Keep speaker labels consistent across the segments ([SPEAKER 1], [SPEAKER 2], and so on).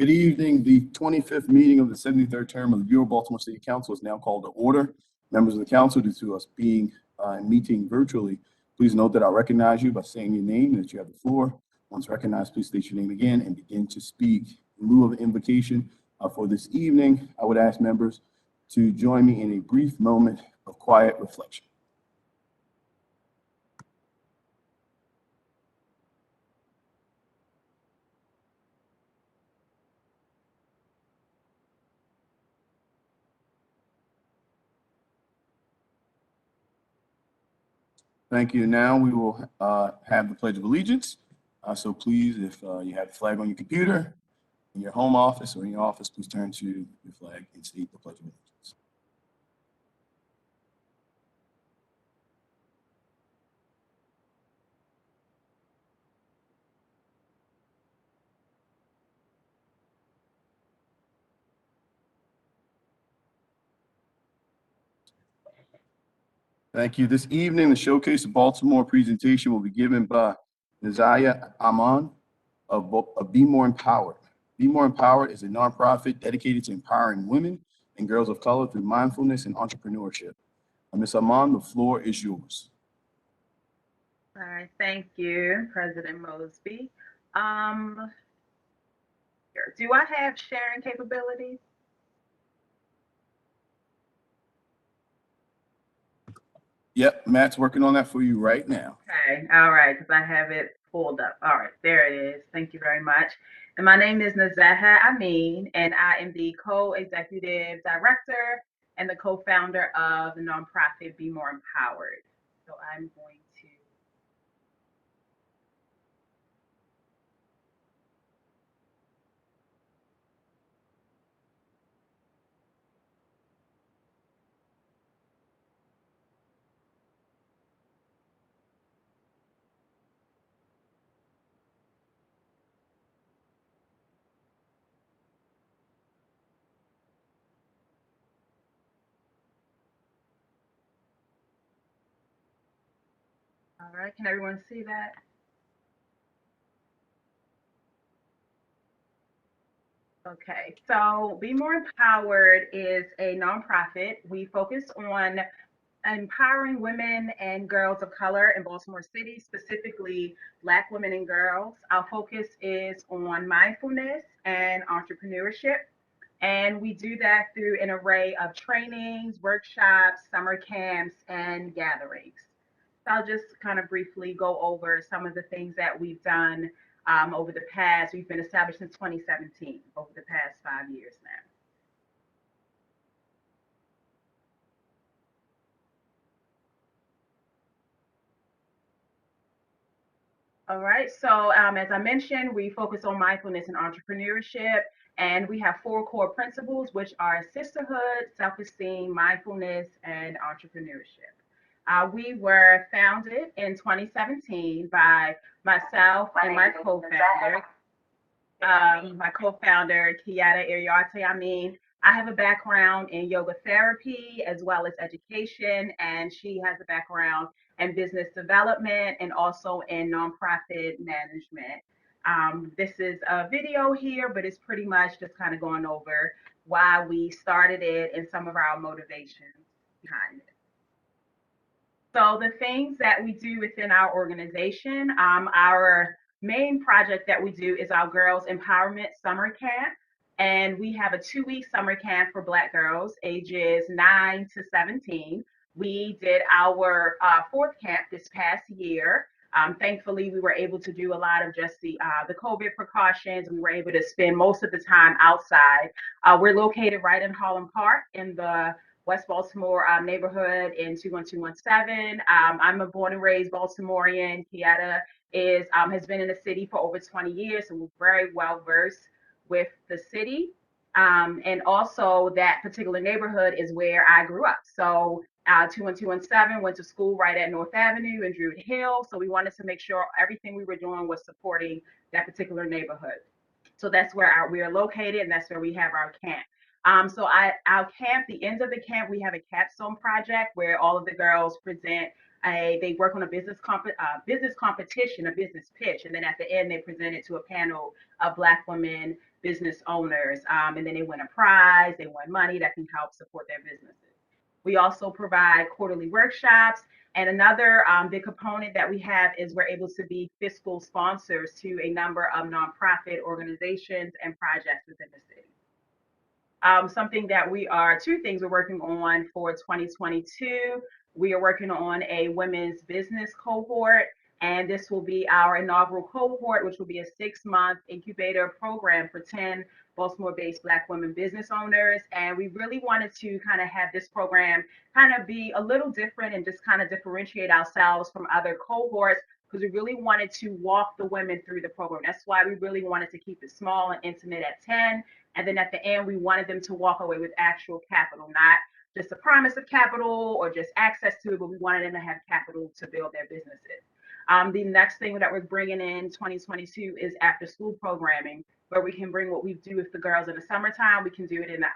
[SPEAKER 1] Good evening. The 25th meeting of the 73rd term of the Bureau of Baltimore City Council is now called to order. Members of the council, due to us being meeting virtually, please note that I'll recognize you by saying your name and that you have the floor. Once recognized, please state your name again and begin to speak. In lieu of the invocation for this evening, I would ask members to join me in a brief moment of quiet reflection. Thank you. Now we will have the Pledge of Allegiance. So please, if you have the flag on your computer, in your home office or in your office, please turn to your flag and state the Pledge of Allegiance. Thank you. This evening, the Showcase of Baltimore presentation will be given by Nizaya Aman of Be More Empowered. Be More Empowered is a nonprofit dedicated to empowering women and girls of color through mindfulness and entrepreneurship. Ms. Aman, the floor is yours.
[SPEAKER 2] All right, thank you, President Mosby. Do I have sharing capabilities?
[SPEAKER 1] Yep, Matt's working on that for you right now.
[SPEAKER 2] Okay, all right, because I have it pulled up. All right, there it is. Thank you very much. And my name is Nazaha Amin, and I am the co-executive director and the co-founder of the nonprofit Be More Empowered. So I'm going to all right, can everyone see that? Okay, so Be More Empowered is a nonprofit. We focus on empowering women and girls of color in Baltimore City, specifically Black women and girls. Our focus is on mindfulness and entrepreneurship. And we do that through an array of trainings, workshops, summer camps, and gatherings. So I'll just kind of briefly go over some of the things that we've done over the past. We've been established since 2017, over the past 5 years now. All right, so as I mentioned, we focus on mindfulness and entrepreneurship, and we have 4 core principles, which are sisterhood, self-esteem, mindfulness, and entrepreneurship. We were founded in 2017 by myself and my co-founder, Kiata Iriarte. I mean, I have a background in yoga therapy as well as education, and she has a background in business development and also in nonprofit management. This is a video here, but it's pretty much just kind of going over why we started it and some of our motivations behind it. So the things that we do within our organization, our main project that we do is our Girls Empowerment Summer Camp. And we have a 2-week summer camp for Black girls ages 9 to 17. We did our 4th camp this past year. Thankfully, we were able to do a lot of just the COVID precautions. We were able to spend most of the time outside. We're located right in Harlem Park in the West Baltimore neighborhood in 21217. I'm a born and raised Baltimorean. Kiata has been in the city for over 20 years, so we're very well versed with the city. And also that particular neighborhood is where I grew up. So 21217 went to school right at North Avenue in Druid Hill. So we wanted to make sure everything we were doing was supporting that particular neighborhood. So that's where we are located, and that's where we have our camp. Our camp, the end of the camp, we have a capstone project where all of the girls present They work on a business competition, a business pitch, and then at the end they present it to a panel of Black women business owners, and then they win a prize, they win money that can help support their businesses. We also provide quarterly workshops, and another big component that we have is we're able to be fiscal sponsors to a number of nonprofit organizations and projects within the city. Two things we're working on for 2022. We are working on a women's business cohort, and this will be our inaugural cohort, which will be a 6-month incubator program for 10 Baltimore-based Black women business owners. And we really wanted to kind of have this program kind of be a little different and just kind of differentiate ourselves from other cohorts, because we really wanted to walk the women through the program. That's why we really wanted to keep it small and intimate at 10. And then at the end, we wanted them to walk away with actual capital, not just a promise of capital or just access to it, but we wanted them to have capital to build their businesses. The next thing that we're bringing in 2022 is after school programming, where we can bring what we do with the girls in the summertime, we can do it in the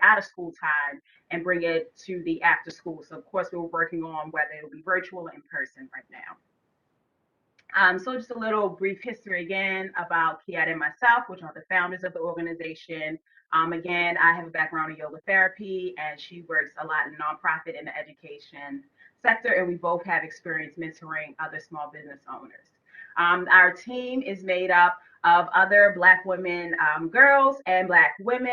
[SPEAKER 2] out of school time and bring it to the after school. So of course, we're working on whether it'll be virtual or in person right now. So just a little brief history again about Kiata and myself, which are the founders of the organization. Again, I have a background in yoga therapy, and she works a lot in nonprofit in the education sector, and we both have experience mentoring other small business owners. Our team is made up of other Black women, girls and Black women.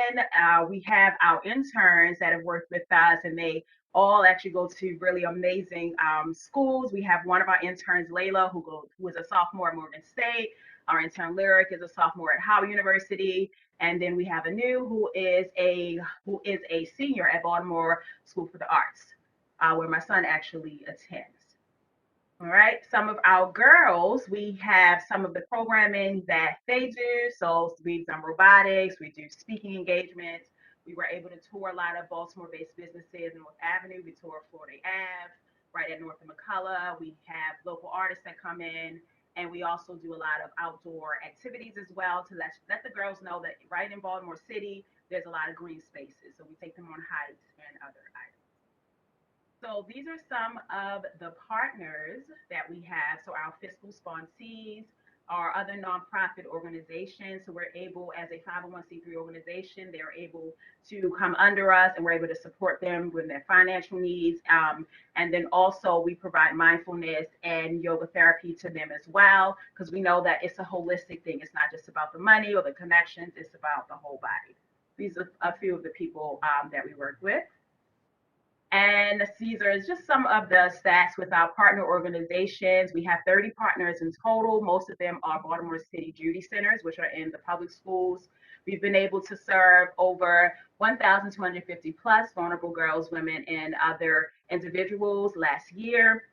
[SPEAKER 2] We have our interns that have worked with us, and they all actually go to really amazing schools. We have one of our interns, Layla, who is a sophomore at Morgan State. Our intern, Lyric, is a sophomore at Howard University. And then we have Anu, who is a senior at Baltimore School for the Arts, where my son actually attends. All right, some of our girls, we have some of the programming that they do. So we've done robotics, we do speaking engagements. We were able to tour a lot of Baltimore-based businesses in North Avenue. We tour Florida Ave, right at North and McCullough. We have local artists that come in, and we also do a lot of outdoor activities as well to let the girls know that right in Baltimore City, there's a lot of green spaces. So we take them on hikes and other items. So these are some of the partners that we have. So our fiscal sponsees, our other nonprofit organizations. So we're able, as a 501c3 organization, they're able to come under us, and we're able to support them with their financial needs. And then also we provide mindfulness and yoga therapy to them as well, because we know that it's a holistic thing. It's not just about the money or the connections, it's about the whole body. These are a few of the people that we work with. And these are just some of the stats with our partner organizations. We have 30 partners in total. Most of them are Baltimore City Judy Centers, which are in the public schools. We've been able to serve over 1,250 plus vulnerable girls, women, and other individuals last year.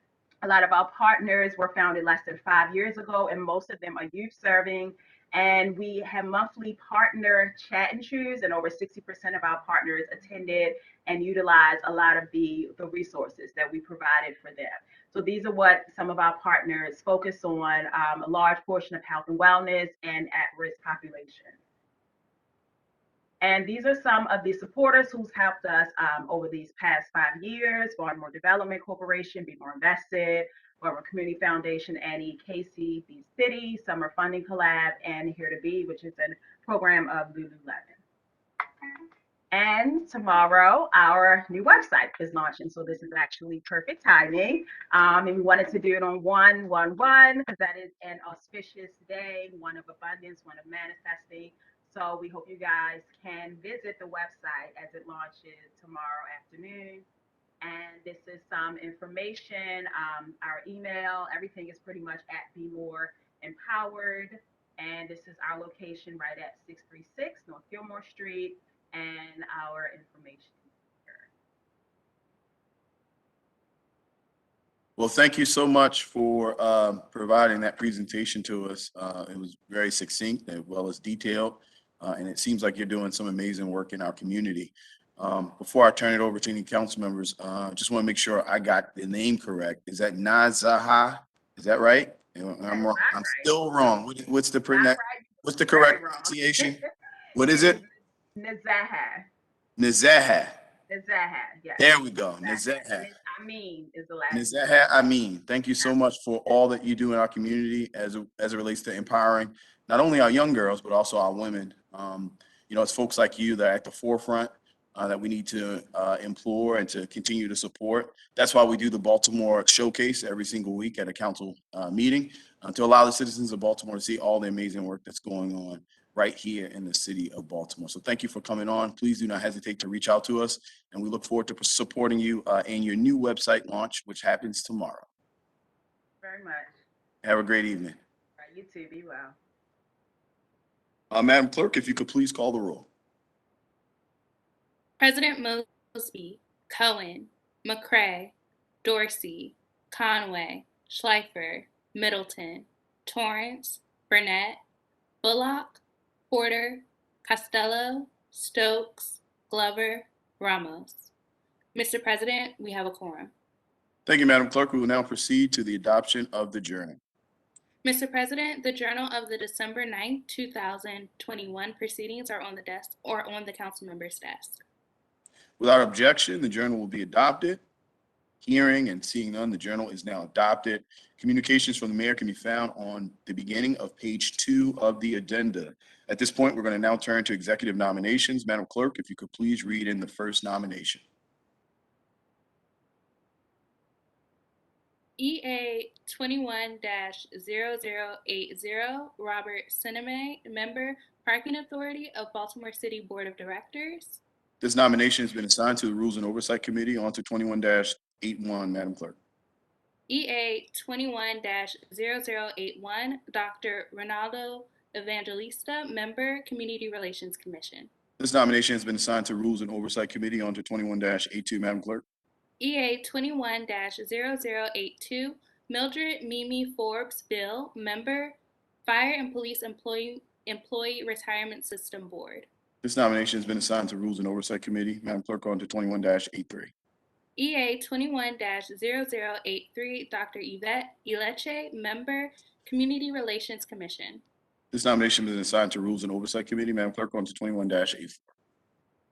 [SPEAKER 2] A lot of our partners were founded less than 5 years ago, and most of them are youth serving. And we have monthly partner chat and choose, and over 60% of our partners attended and utilized a lot of the resources that we provided for them. So these are what some of our partners focus on, a large portion of health and wellness and at-risk population. And these are some of the supporters who's helped us over these past 5 years: Baltimore Development Corporation, Be More Invested, Baltimore Community Foundation, Annie Casey, Be City, Summer Funding Collab, and Here to Be, which is a program of Lululemon. And tomorrow, our new website is launching. So this is actually perfect timing. And we wanted to do it on 1/1/1, because that is an auspicious day, one of abundance, one of manifesting. So we hope you guys can visit the website as it launches tomorrow afternoon. And this is some information, our email, everything is pretty much at Be More Empowered. And this is our location right at 636 North Gilmore Street, and our information here.
[SPEAKER 1] Well, thank you so much for providing that presentation to us. It was very succinct as well as detailed, and it seems like you're doing some amazing work in our community. Before I turn it over to any council members, just want to make sure I got the name correct. Is that Nazaha? Is that right? I'm wrong. I'm still wrong. What's the correct pronunciation? What is it?
[SPEAKER 2] Nazaha.
[SPEAKER 1] Nazaha.
[SPEAKER 2] Nazahat, yes.
[SPEAKER 1] There we go.
[SPEAKER 2] And
[SPEAKER 1] Nazahat.
[SPEAKER 2] it's Amin is the last name.
[SPEAKER 1] Nazahat Amin, thank you so much for all that you do in our community as it relates to empowering not only our young girls, but also our women. It's folks like you that are at the forefront that we need to implore and to continue to support. That's why we do the Baltimore Showcase every single week at a council meeting to allow the citizens of Baltimore to see all the amazing work that's going on right here in the city of Baltimore. So thank you for coming on. Please do not hesitate to reach out to us, and we look forward to supporting you in your new website launch, which happens tomorrow.
[SPEAKER 2] Very much.
[SPEAKER 1] Have a great evening.
[SPEAKER 2] All right, you too. Be well.
[SPEAKER 1] Madam Clerk, if you could please call the roll.
[SPEAKER 3] President Mosby, Cohen, McCray, Dorsey, Conway, Schleifer, Middleton, Torrance, Burnett, Bullock, Porter, Costello, Stokes, Glover, Ramos. Mr. President, we have a quorum.
[SPEAKER 1] Thank you, Madam Clerk. We will now proceed to the adoption of the journal.
[SPEAKER 3] Mr. President, the journal of the December 9th, 2021 proceedings are on the desk or on the council member's desk.
[SPEAKER 1] Without objection, the journal will be adopted. Hearing and seeing none, the journal is now adopted. Communications from the mayor can be found on the beginning of page 2 of the addenda. At this point, we're going to now turn to executive nominations. Madam Clerk, if you could please read in the first nomination.
[SPEAKER 3] EA 21-0080, Robert Sinema, Member, Parking Authority of Baltimore City Board of Directors.
[SPEAKER 1] This nomination has been assigned to the Rules and Oversight Committee. On to 21-81, Madam Clerk.
[SPEAKER 3] EA 21-0081, Dr. Ronaldo Evangelista, Member, Community Relations Commission.
[SPEAKER 1] This nomination has been assigned to Rules and Oversight Committee. On to 21-82, Madam Clerk.
[SPEAKER 3] EA 21-0082, Mildred Mimi Forbes Bill, Member, Fire and Police Employee Retirement System Board.
[SPEAKER 1] This nomination has been assigned to Rules and Oversight Committee. Madam Clerk, on to 21-83.
[SPEAKER 3] EA 21-0083, Dr. Yvette Ileche, Member, Community Relations Commission.
[SPEAKER 1] This nomination has been assigned to Rules and Oversight Committee. Madam Clerk, on to 21-84.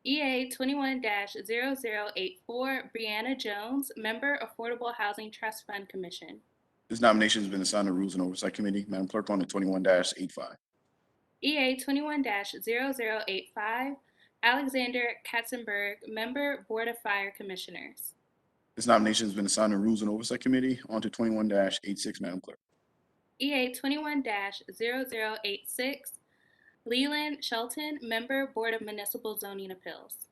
[SPEAKER 3] EA 21-0084, Brianna Jones, Member, Affordable Housing Trust Fund Commission.
[SPEAKER 1] This nomination has been assigned to Rules and Oversight Committee. Madam Clerk, on to 21-85.
[SPEAKER 3] EA 21-0085, Alexander Katzenberg, Member, Board of Fire Commissioners.
[SPEAKER 1] This nomination has been assigned to Rules and Oversight Committee. On to 21-86, Madam Clerk.
[SPEAKER 3] EA 21-0086, Leland Shelton, Member, Board of Municipal Zoning Appeals.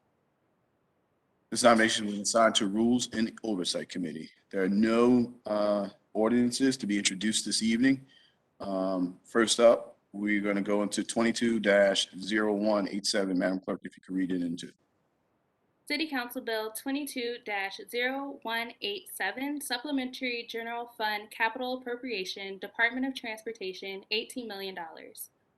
[SPEAKER 1] This nomination has been assigned to Rules and Oversight Committee. There are no ordinances to be introduced this evening. First up, we're going to go into 22-0187. Madam Clerk, if you could read it into.
[SPEAKER 3] City Council Bill 22-0187, Supplementary General Fund Capital Appropriation, Department of Transportation, $18 million.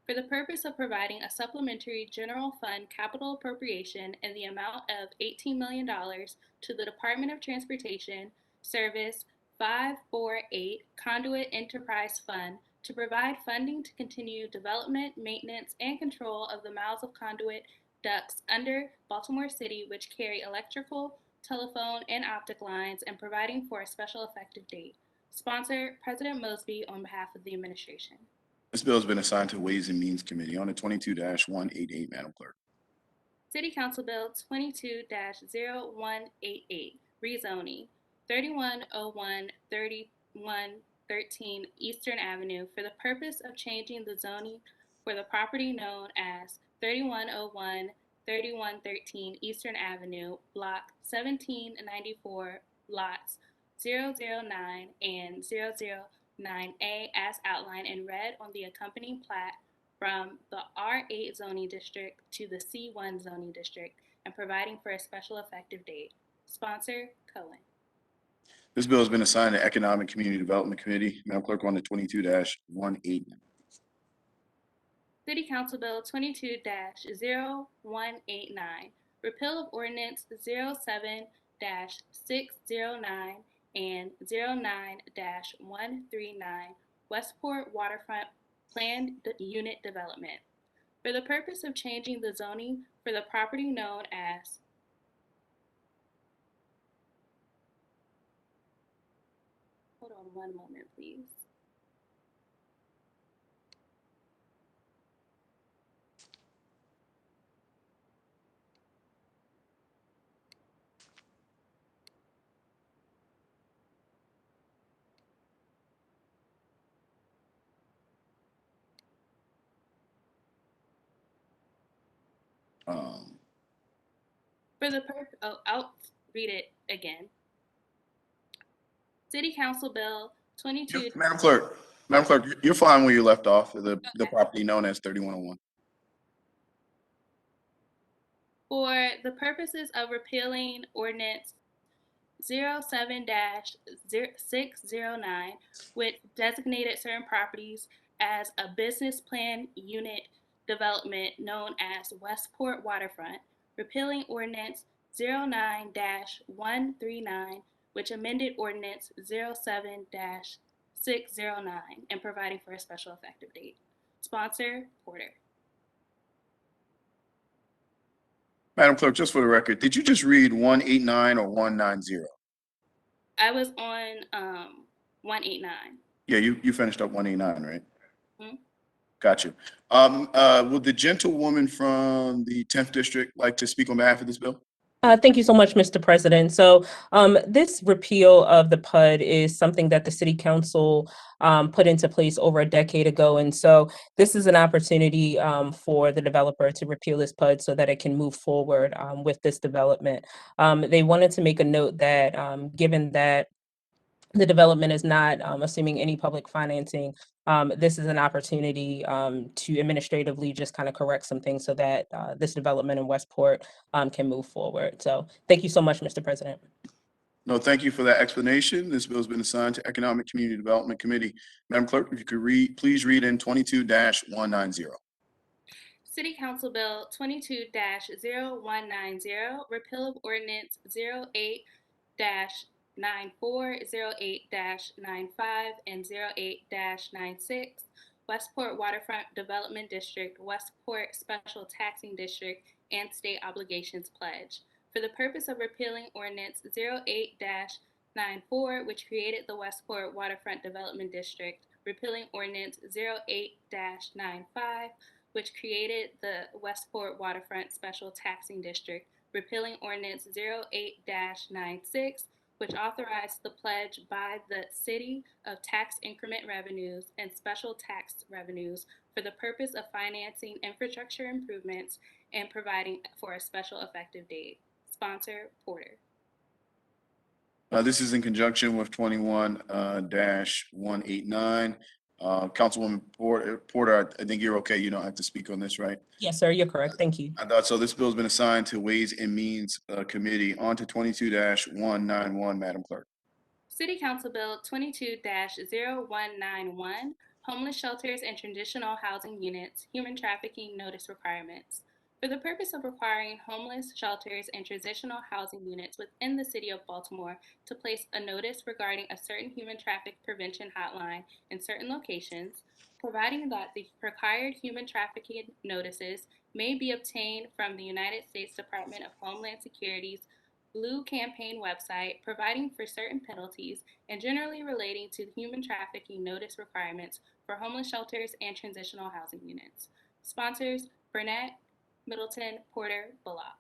[SPEAKER 3] For the purpose of providing a supplementary general fund capital appropriation in the amount of $18 million to the Department of Transportation, Service 548 Conduit Enterprise Fund to provide funding to continue development, maintenance, and control of the miles of conduit ducts under Baltimore City which carry electrical, telephone, and optic lines, and providing for a special effective date. Sponsor, President Mosby, on behalf of the administration.
[SPEAKER 1] This bill has been assigned to Ways and Means Committee. On to 22-188, Madam Clerk.
[SPEAKER 3] City Council Bill 22-0188, rezoning 3101-3113 Eastern Avenue for the purpose of changing the zoning for the property known as 3101-3113 Eastern Avenue, Block 1794, lots 009 and 009A as outlined in red on the accompanying plat from the R8 zoning district to the C1 zoning district and providing for a special effective date. Sponsor, Cohen.
[SPEAKER 1] This bill has been assigned to Economic Community Development Committee. Madam Clerk, on to 22-189.
[SPEAKER 3] City Council Bill 22-0189, repeal of ordinance 07-609 and 09-139 Westport Waterfront Planned Unit Development for the purpose of changing the zoning for the property known as One moment, please. For the I'll read it again. City Council Bill 22.
[SPEAKER 1] Madam Clerk, you're fine where you left off, the property known as 3101.
[SPEAKER 3] For the purposes of repealing ordinance 07-609, which designated certain properties as a business plan unit development known as Westport Waterfront, repealing ordinance 09-139, which amended ordinance 07-609, and providing for a special effective date. Sponsor, Porter.
[SPEAKER 1] Madam Clerk, just for the record, did you just read 189 or 190?
[SPEAKER 3] I was on 189.
[SPEAKER 1] Yeah, you finished up 189, right?
[SPEAKER 3] Hmm?
[SPEAKER 1] Got you. Would the gentlewoman from the 10th District like to speak on behalf of this bill?
[SPEAKER 4] Thank you so much, Mr. President. So this repeal of the PUD is something that the City Council put into place over a decade ago. And so this is an opportunity for the developer to repeal this PUD so that it can move forward with this development. They wanted to make a note that given that the development is not assuming any public financing, this is an opportunity to administratively just kind of correct some things so that this development in Westport can move forward. So thank you so much, Mr. President.
[SPEAKER 1] No, thank you for that explanation. This bill has been assigned to Economic Community Development Committee. Madam Clerk, if you could please read in 22-190.
[SPEAKER 3] City Council Bill 22-0190, repeal of ordinance 08-94, 08-95, and 08-96, Westport Waterfront Development District, Westport Special Taxing District, and State Obligations Pledge. For the purpose of repealing ordinance 08-94, which created the Westport Waterfront Development District, repealing ordinance 08-95, which created the Westport Waterfront Special Taxing District, repealing ordinance 08-96, which authorized the pledge by the city of tax increment revenues and special tax revenues for the purpose of financing infrastructure improvements and providing for a special effective date. Sponsor, Porter.
[SPEAKER 1] This is in conjunction with 21-189. Councilwoman Porter, I think you're okay. You don't have to speak on this, right?
[SPEAKER 4] Yes, sir, you're correct. Thank you.
[SPEAKER 1] I thought so. This bill has been assigned to Ways and Means Committee. On to 22-191, Madam Clerk.
[SPEAKER 3] City Council Bill 22-0191, Homeless Shelters and Transitional Housing Units, Human Trafficking Notice Requirements. For the purpose of requiring homeless shelters and transitional housing units within the city of Baltimore to place a notice regarding a certain human traffic prevention hotline in certain locations, providing that the required human trafficking notices may be obtained from the United States Department of Homeland Security's Blue Campaign website, providing for certain penalties, and generally relating to human trafficking notice requirements for homeless shelters and transitional housing units. Sponsors, Burnett, Middleton, Porter, Bullock.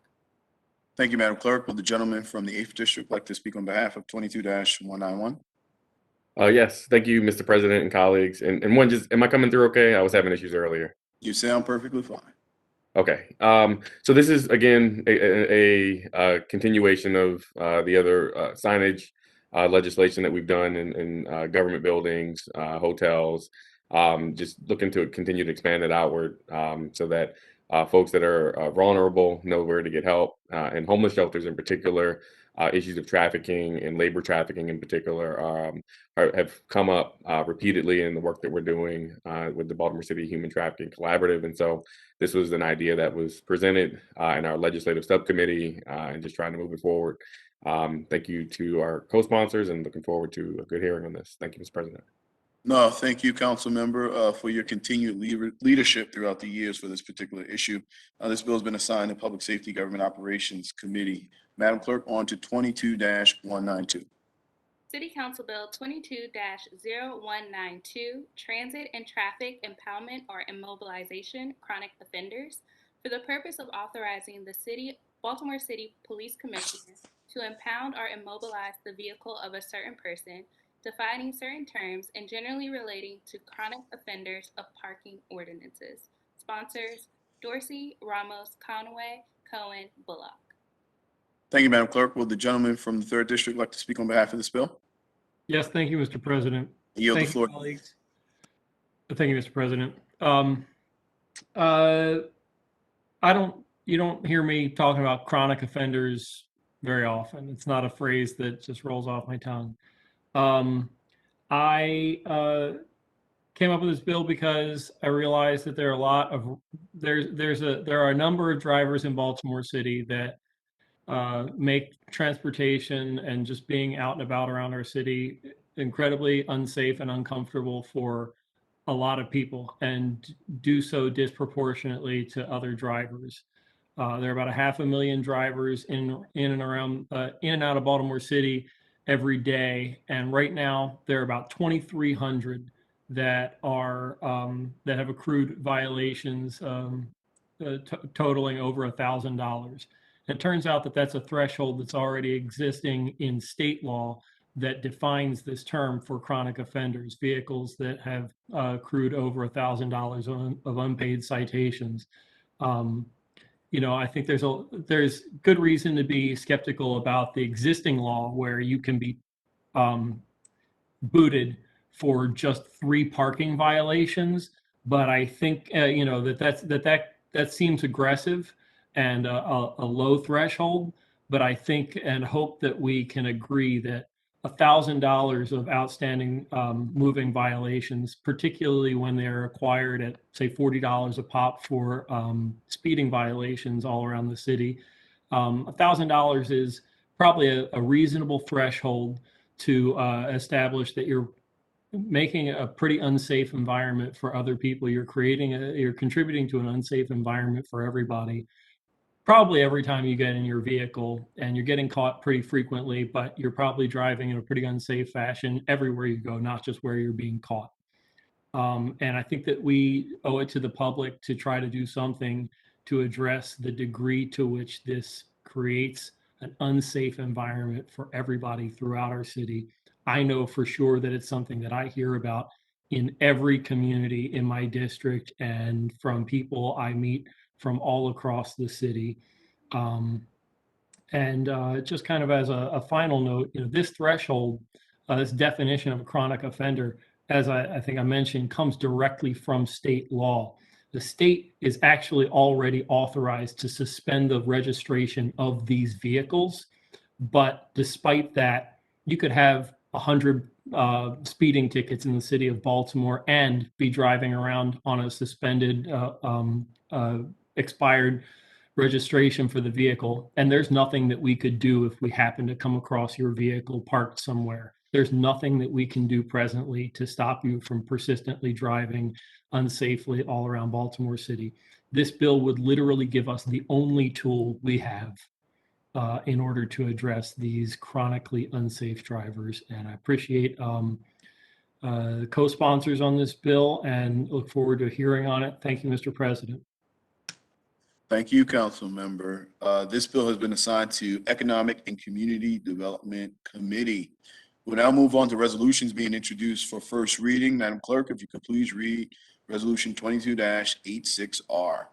[SPEAKER 1] Thank you, Madam Clerk. Will the gentleman from the 8th District like to speak on behalf of 22-191?
[SPEAKER 5] Yes, thank you, Mr. President and colleagues. And one, just, am I coming through okay? I was having issues earlier.
[SPEAKER 1] You sound perfectly fine.
[SPEAKER 5] Okay. So this is, again, a continuation of the other signage legislation that we've done in government buildings, hotels, just looking to continue to expand it outward so that folks that are vulnerable know where to get help, and homeless shelters in particular. Issues of trafficking and labor trafficking in particular have come up repeatedly in the work that we're doing with the Baltimore City Human Trafficking Collaborative. And so this was an idea that was presented in our legislative subcommittee and just trying to move it forward. Thank you to our co-sponsors and looking forward to a good hearing on this. Thank you, Mr. President.
[SPEAKER 1] No, thank you, Council Member, for your continued leadership throughout the years for this particular issue. This bill has been assigned to Public Safety Government Operations Committee. Madam Clerk, on to 22-192.
[SPEAKER 3] City Council Bill 22-0192, Transit and Traffic Impoundment or Immobilization Chronic Offenders, for the purpose of authorizing the Baltimore City Police Commissioner to impound or immobilize the vehicle of a certain person, defining certain terms and generally relating to chronic offenders of parking ordinances. Sponsors: Dorsey, Ramos, Conway, Cohen, Bullock.
[SPEAKER 1] Thank you, Madam Clerk. Will the gentleman from the 3rd District like to speak on behalf of this bill?
[SPEAKER 6] Yes, thank you, Mr. President.
[SPEAKER 1] I yield the
[SPEAKER 6] Thank you,
[SPEAKER 1] floor.
[SPEAKER 6] colleagues. Thank you, Mr. President. You don't hear me talking about chronic offenders very often. It's not a phrase that just rolls off my tongue. I came up with this bill because I realized that there are a number of drivers in Baltimore City that make transportation and just being out and about around our city incredibly unsafe and uncomfortable for a lot of people, and do so disproportionately to other drivers. There are about 500,000 drivers in and around in and out of Baltimore City every day, and right now there are about 2,300 that have accrued violations totaling over $1,000. It turns out that that's a threshold that's already existing in state law that defines this term for chronic offenders, vehicles that have accrued over $1,000 of unpaid citations. I think there's good reason to be skeptical about the existing law where you can be booted for just 3 parking violations. But I think that seems aggressive and a low threshold. But I think and hope that we can agree that $1,000 of outstanding moving violations, particularly when they're acquired at, say, $40 a pop for speeding violations all around the city, $1,000 is probably a reasonable threshold to establish that you're making a pretty unsafe environment for other people. You're contributing to an unsafe environment for everybody. Probably every time you get in your vehicle, and you're getting caught pretty frequently, but you're probably driving in a pretty unsafe fashion everywhere you go, not just where you're being caught. And I think that we owe it to the public to try to do something to address the degree to which this creates an unsafe environment for everybody throughout our city. I know for sure that it's something that I hear about in every community in my district and from people I meet from all across the city. Just kind of as a final note, this threshold, this definition of a chronic offender, as I think I mentioned, comes directly from state law. The state is actually already authorized to suspend the registration of these vehicles. But despite that, you could have 100 speeding tickets in the city of Baltimore and be driving around on a suspended, expired registration for the vehicle. And there's nothing that we could do if we happen to come across your vehicle parked somewhere. There's nothing that we can do presently to stop you from persistently driving unsafely all around Baltimore City. This bill would literally give us the only tool we have in order to address these chronically unsafe drivers. And I appreciate the co-sponsors on this bill and look forward to a hearing on it. Thank you, Mr. President.
[SPEAKER 1] Thank you, Council Member. This bill has been assigned to Economic and Community Development Committee. We'll now move on to resolutions being introduced for first reading. Madam Clerk, if you could please read Resolution 22-86R.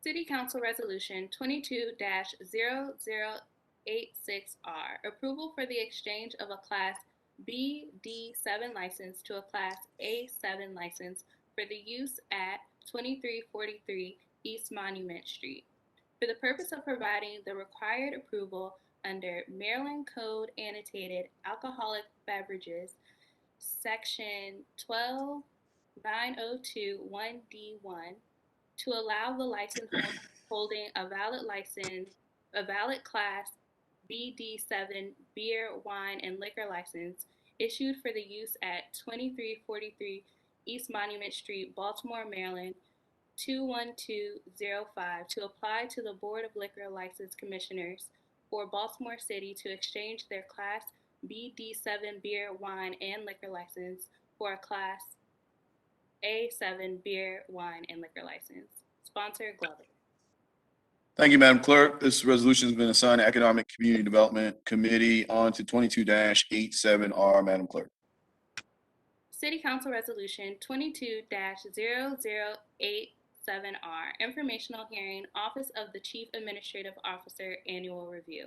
[SPEAKER 3] City Council Resolution 22-0086R, approval for the exchange of a Class BD7 license to a Class A7 license for the use at 2343 East Monument Street, for the purpose of providing the required approval under Maryland Code Annotated Alcoholic Beverages, Section 12902(1)(d)(1), to allow the license holder holding a valid Class BD7 beer, wine, and liquor license issued for the use at 2343 East Monument Street, Baltimore, Maryland, 21205, to apply to the Board of Liquor License Commissioners for Baltimore City to exchange their Class BD7 beer, wine, and liquor license for a Class A7 beer, wine, and liquor license. Sponsor Glover.
[SPEAKER 1] Thank you, Madam Clerk. This resolution has been assigned to Economic Community Development Committee on to 22-87R. Madam Clerk.
[SPEAKER 3] City Council Resolution 22-0087R, Informational Hearing, Office of the Chief Administrative Officer Annual Review.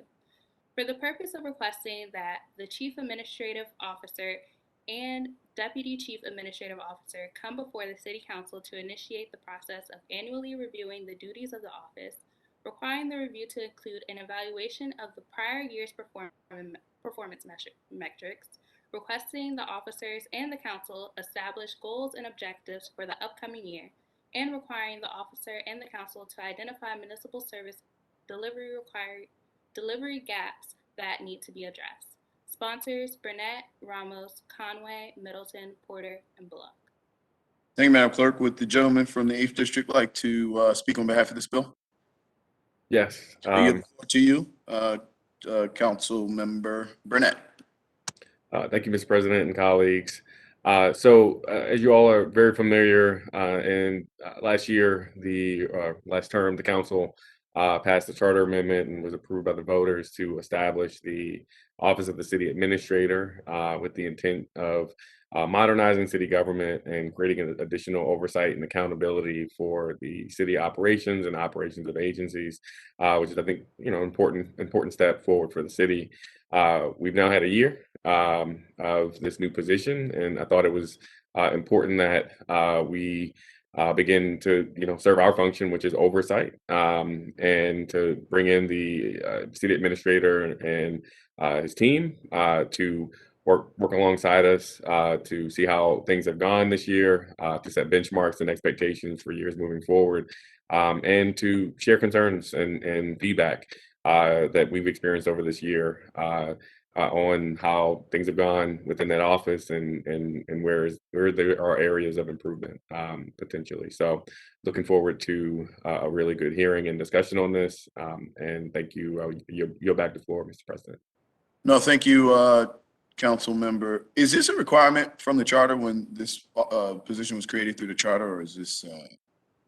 [SPEAKER 3] For the purpose of requesting that the Chief Administrative Officer and Deputy Chief Administrative Officer come before the City Council to initiate the process of annually reviewing the duties of the office, requiring the review to include an evaluation of the prior year's performance metrics, requesting the officers and the council establish goals and objectives for the upcoming year, and requiring the officer and the council to identify municipal service delivery gaps that need to be addressed. Sponsors Burnett, Ramos, Conway, Middleton, Porter, and Bullock.
[SPEAKER 1] Thank you, Madam Clerk. Would the gentleman from the 8th District like to speak on behalf of this bill?
[SPEAKER 5] Yes.
[SPEAKER 1] I yield the floor to you, Council Member Burnett.
[SPEAKER 5] Thank you, Mr. President and colleagues. As you all are very familiar, last year, last term, the council passed the charter amendment and was approved by the voters to establish the Office of the City Administrator with the intent of modernizing city government and creating an additional oversight and accountability for the city operations and operations of agencies, which is, I think, important step forward for the city. We've now had a year of this new position, and I thought it was important that we begin to serve our function, which is oversight, and to bring in the city administrator and his team to work alongside us to see how things have gone this year, to set benchmarks and expectations for years moving forward, and to share concerns and feedback that we've experienced over this year on how things have gone within that office and where there are areas of improvement potentially. So looking forward to a really good hearing and discussion on this. And thank you. You're back to the floor, Mr. President.
[SPEAKER 1] No, thank you, Council Member. Is this a requirement from the charter when this position was created through the charter, or is this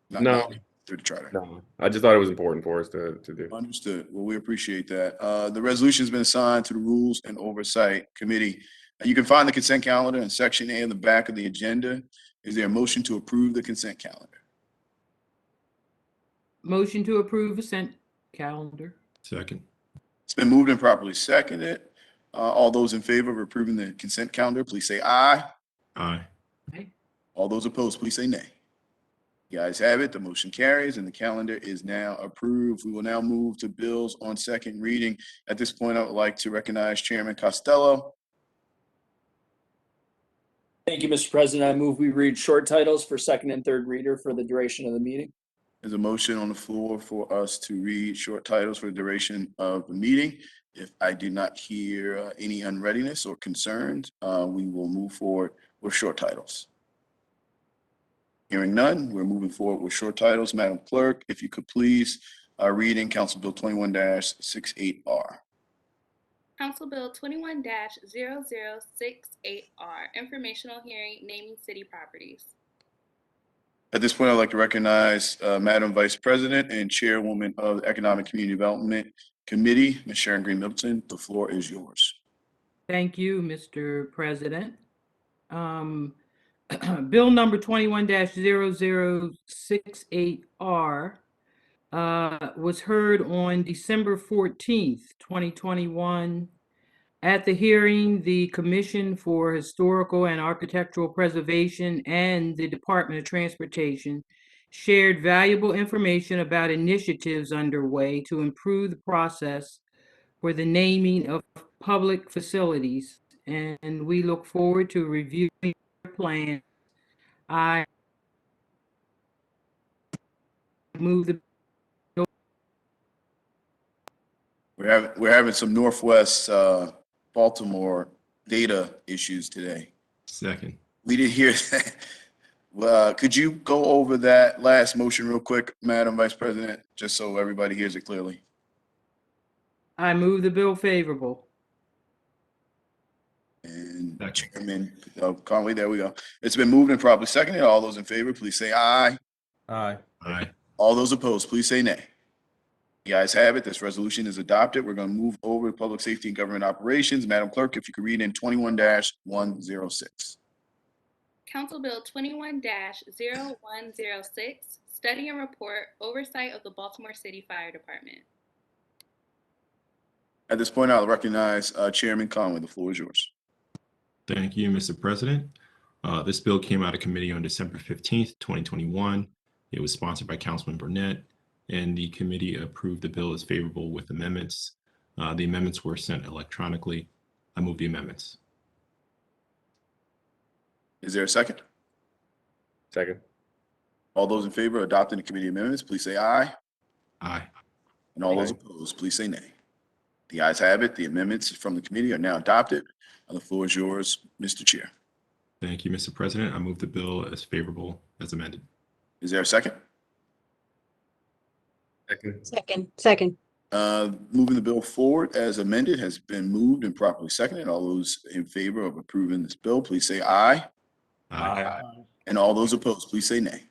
[SPEAKER 1] not through the charter?
[SPEAKER 5] No, I just thought it was important for us to do.
[SPEAKER 1] Understood. Well, we appreciate that. The resolution has been assigned to the Rules and Oversight Committee. You can find the consent calendar in Section A in the back of the agenda. Is there a motion to approve the consent calendar?
[SPEAKER 7] Motion to approve consent calendar.
[SPEAKER 8] Second.
[SPEAKER 1] It's been moved and properly seconded. All those in favor of approving the consent calendar, please say aye.
[SPEAKER 8] Aye.
[SPEAKER 1] All those opposed, please say nay. You guys have it. The motion carries and the calendar is now approved. We will now move to bills on second reading. At this point, I would like to recognize Chairman Costello.
[SPEAKER 9] Thank you, Mr. President. I move we read short titles for second and third reader for the duration of the meeting.
[SPEAKER 1] There's a motion on the floor for us to read short titles for the duration of the meeting. If I do not hear any unreadiness or concerns, we will move forward with short titles. Hearing none, we're moving forward with short titles. Madam Clerk, if you could please read Council Bill 21-68R.
[SPEAKER 3] Council Bill 21-0068R, Informational Hearing, Naming City Properties.
[SPEAKER 1] At this point, I'd like to recognize Madam Vice President and Chairwoman of the Economic Community Development Committee, Ms. Sharon Green Middleton. The floor is yours.
[SPEAKER 7] Thank you, Mr. President. Bill number 21-0068R was heard on December 14th, 2021. At the hearing, the Commission for Historical and Architectural Preservation and the Department of Transportation shared valuable information about initiatives underway to improve the process for the naming of public facilities, and we look forward to reviewing the plan. I move the
[SPEAKER 1] We're having some Northwest Baltimore data issues today.
[SPEAKER 8] Second.
[SPEAKER 1] We didn't hear that. Could you go over that last motion real quick, Madam Vice President, just so everybody hears it clearly?
[SPEAKER 7] I move the bill favorable.
[SPEAKER 1] And
[SPEAKER 8] Second.
[SPEAKER 1] Chairman Conway, there we go. It's been moved and properly seconded. All those in favor, please say aye.
[SPEAKER 8] Aye.
[SPEAKER 5] Aye.
[SPEAKER 1] All those opposed, please say nay. The ayes have it. This resolution is adopted. We're going to move over to Public Safety and Government Operations. Madam Clerk, if you could read in 21-106.
[SPEAKER 3] Council Bill 21-0106, Study and Report Oversight of the Baltimore City Fire Department.
[SPEAKER 1] At this point, I'll recognize Chairman Conway. The floor is yours.
[SPEAKER 8] Thank you, Mr. President. This bill came out of committee on December 15th, 2021. It was sponsored by Councilman Burnett, and the committee approved the bill as favorable with amendments. The amendments were sent electronically. I move the amendments.
[SPEAKER 1] Is there a second?
[SPEAKER 5] Second.
[SPEAKER 1] All those in favor of adopting the committee amendments, please say aye.
[SPEAKER 8] Aye.
[SPEAKER 1] And all those
[SPEAKER 5] Aye.
[SPEAKER 1] opposed, please say nay. The ayes have it. The amendments from the committee are now adopted. The floor is yours, Mr. Chair.
[SPEAKER 8] Thank you, Mr. President. I move the bill as favorable as amended.
[SPEAKER 1] Is there a second?
[SPEAKER 5] Second.
[SPEAKER 10] Second.
[SPEAKER 1] Moving the bill forward as amended has been moved and properly seconded. All those in favor of approving this bill, please say aye.
[SPEAKER 8] Aye.
[SPEAKER 1] And all those opposed, please say nay.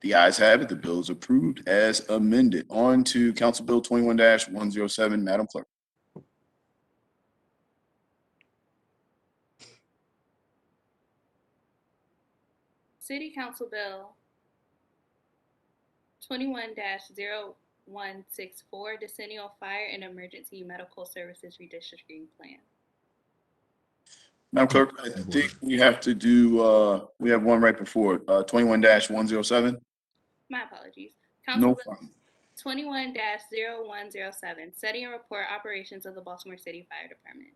[SPEAKER 1] The ayes have it. The bill is approved as amended. On to Council Bill 21-107, Madam Clerk.
[SPEAKER 3] City Council Bill 21-0164, Decennial Fire and Emergency Medical Services Redistricting Plan.
[SPEAKER 1] Madam Clerk, I think we have to do, we have one right before it, 21-107.
[SPEAKER 3] My apologies.
[SPEAKER 1] No
[SPEAKER 3] Council Bill
[SPEAKER 1] problem.
[SPEAKER 3] 21-0107, Study and Report Operations of the Baltimore City Fire Department.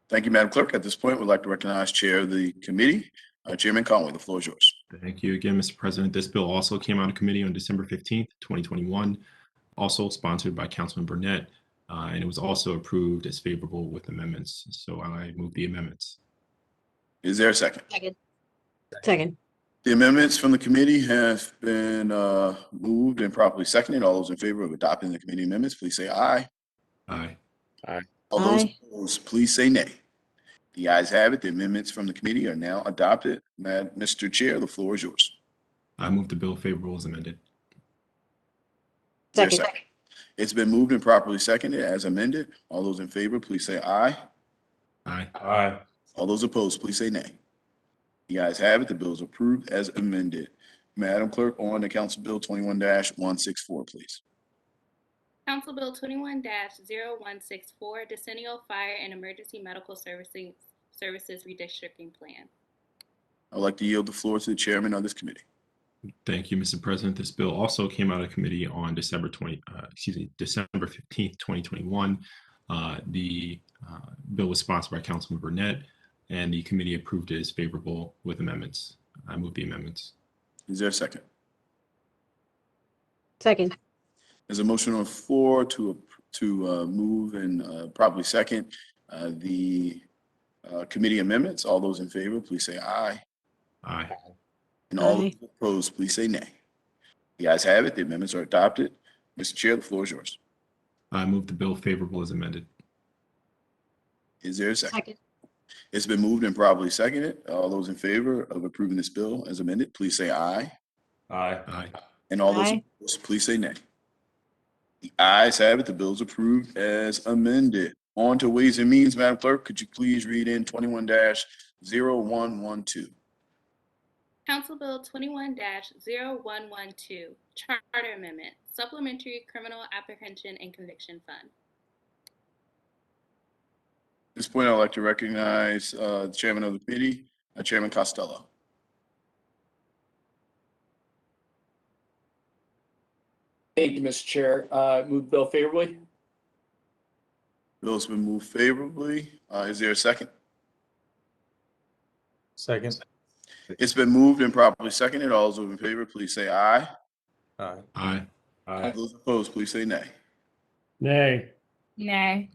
[SPEAKER 1] Thank you, Madam Clerk. At this point, we'd like to recognize Chair of the committee, Chairman Conway. The floor is yours.
[SPEAKER 8] Thank you again, Mr. President. This bill also came out of committee on December 15th, 2021, also sponsored by Councilman Burnett, and it was also approved as favorable with amendments. So I move the amendments.
[SPEAKER 1] Is there a second?
[SPEAKER 10] Second. Second.
[SPEAKER 1] The amendments from the committee have been moved and properly seconded. All those in favor of adopting the committee amendments, please say aye.
[SPEAKER 8] Aye.
[SPEAKER 1] All those
[SPEAKER 10] Aye.
[SPEAKER 1] opposed, please say nay. The ayes have it. The amendments from the committee are now adopted. Mr. Chair, the floor is yours.
[SPEAKER 8] I move the bill favorable as amended.
[SPEAKER 1] Is there a
[SPEAKER 10] Second.
[SPEAKER 1] second? It's been moved and properly seconded as amended. All those in favor, please say aye.
[SPEAKER 8] Aye.
[SPEAKER 1] All those opposed, please say nay. The ayes have it. The bill is approved as amended. Madam Clerk, on to Council Bill 21-164, please.
[SPEAKER 3] Council Bill 21-0164, Decennial Fire and Emergency Medical Services Redistricting Plan.
[SPEAKER 8] I'd
[SPEAKER 1] like to yield the floor to the chairman of this committee.
[SPEAKER 8] Thank you, Mr. President. This bill also came out of committee on December 15th, 2021. The bill was sponsored by Councilman Burnett, and the committee approved it as favorable with amendments. I move the amendments.
[SPEAKER 1] Is there a second?
[SPEAKER 10] Second.
[SPEAKER 1] There's a motion on the floor to move and properly second the committee amendments. All those in favor, please say aye.
[SPEAKER 8] Aye.
[SPEAKER 1] And all
[SPEAKER 10] Aye.
[SPEAKER 1] those opposed, please say nay. The ayes have it. The amendments are adopted. Mr. Chair, the floor is yours.
[SPEAKER 8] I move the bill favorable as amended.
[SPEAKER 1] Is there a second?
[SPEAKER 10] Second.
[SPEAKER 1] It's been moved and properly seconded. All those in favor of approving this bill as amended, please say aye.
[SPEAKER 8] Aye.
[SPEAKER 1] And all those
[SPEAKER 10] Aye.
[SPEAKER 1] opposed, please say nay. The ayes have it. The bill is approved as amended. On to Ways and Means, Madam Clerk. Could you please read in 21-0112?
[SPEAKER 3] Council Bill 21-0112, Charter Amendment, Supplementary Criminal Apprehension and Conviction Fund.
[SPEAKER 1] At this point, I'd like to recognize the chairman of the committee, Chairman Costello.
[SPEAKER 9] Thank you, Mr. Chair. Move the bill favorably.
[SPEAKER 1] Bill has been moved favorably. Is there a second?
[SPEAKER 11] Second.
[SPEAKER 1] It's been moved and properly seconded. All those in favor, please say aye.
[SPEAKER 8] Aye.
[SPEAKER 1] Those opposed, please say nay.
[SPEAKER 6] Nay.
[SPEAKER 10] Nay.